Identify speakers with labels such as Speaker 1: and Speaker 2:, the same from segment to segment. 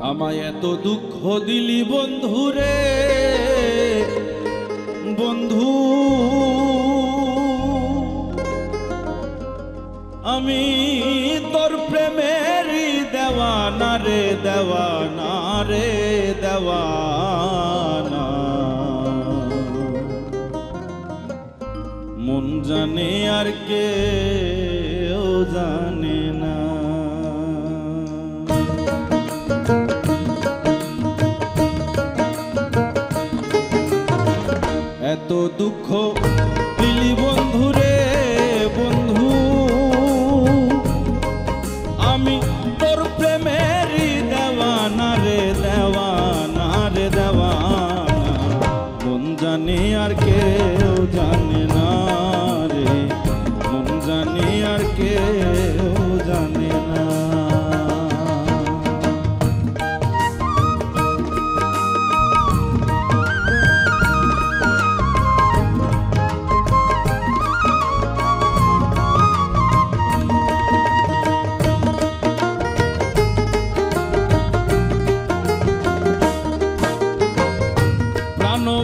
Speaker 1: আমায় এত দুঃখ দিলি বন্ধু রে বন্ধু, আমি তোর প্রেমেরই দেওয়ানা রে দেওয়ানা রে দেওয়ানা। মন জানে আর কেউ জানে না। এত দুঃখ দিলি বন্ধু রে বন্ধু, আমি তোর প্রেমেরই দেওয়ানা রে দেওয়ানা রে দেওয়ানা। মন জানে আর কেউ জানে না রে, মন জানে আর কেউ জানে না।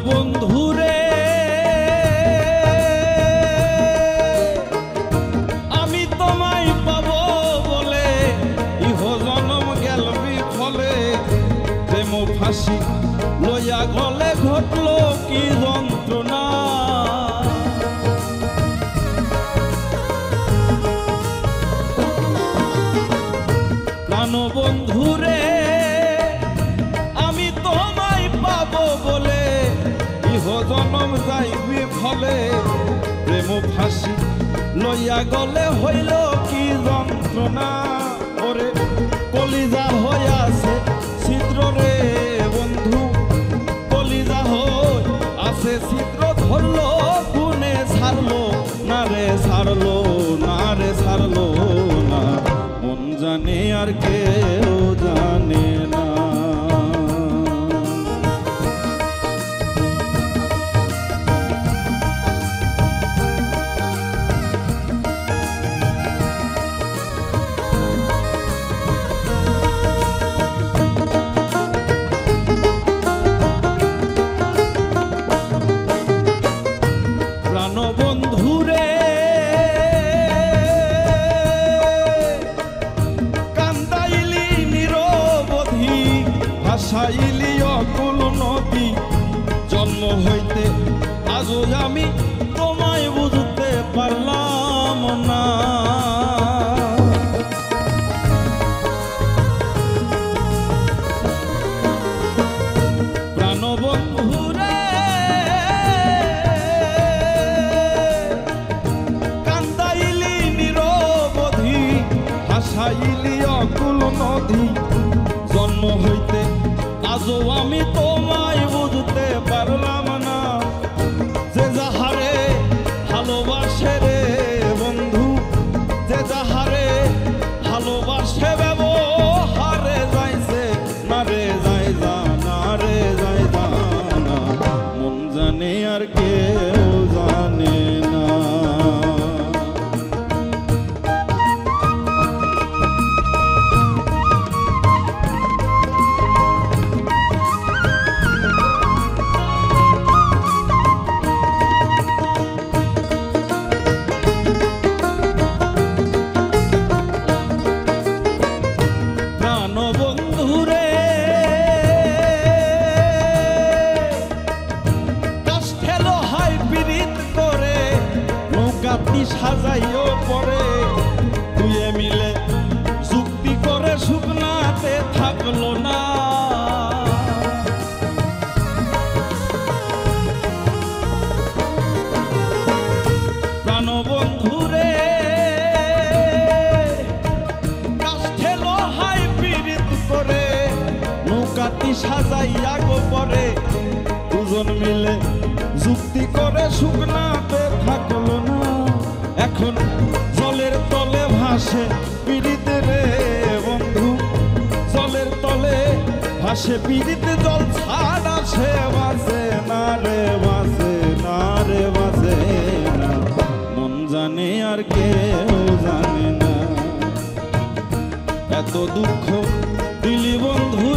Speaker 1: বন্ধুরে আমি তোমায় পাবো বলে ইহ জনম গেল বিফলে, প্রেম ফাঁসি লইয়া গলে ঘটলো কি যন্ত্রণা। প্রাণ বন্ধুরে আমি তোমায় পাবো বলে জনম যাইবি ফলে, প্রেম ফাঁসি লইয়া গলে হইল কি যন্ত্রণা। ওরে কলিজা হইয়াছে ছিদ্র রে বন্ধু, কলিজা হই আছে ছিদ্র ধরলো গুনে ছাড়লো না রে ছাড়লো না রে ছাড়লো না। মন জানে আর কেউ জানে না। বন্ধুরে কান্দাইলি নিরবধি, ভাসাইলি অকুল নদী। জন্ম হইতে আজও আমি তোমায় বুঝতে পারলাম না। প্রাণ বন্ধুরে ভাসাইলি অকুল নদী। জন্ম হইতে আজও আমি তোমায় বুঝতে পারলাম না। যে যাহারে ভালোবাসে রে বন্ধু, যে যাহারে ভালোবাসে ব্যবহারে যাইছে না রে যাই জানা রে যাই জানা। মন জানে আর কেউ জানে না। সাজাইও পরে দুয়ে মিলে চুক্তি করে শুকনাতে থাকলো না। প্রাণ বন্ধুরে কাষ্ঠে লোহায় পীড়িত করে নৌকাটি সাজাইয়া গো পরে দুজন মিলে যুক্তি করে শুকনাতে থাকলো না। এখন জলের তলে ভাসে পীড়িতে রে বন্ধু, জলের তলে ভাসে পীড়িতে। জল ছাড়া সে বাসে না রে বাসে না রে বাসে না। মন জানে আর কেউ জানে না। এত দুঃখ দিলি বন্ধু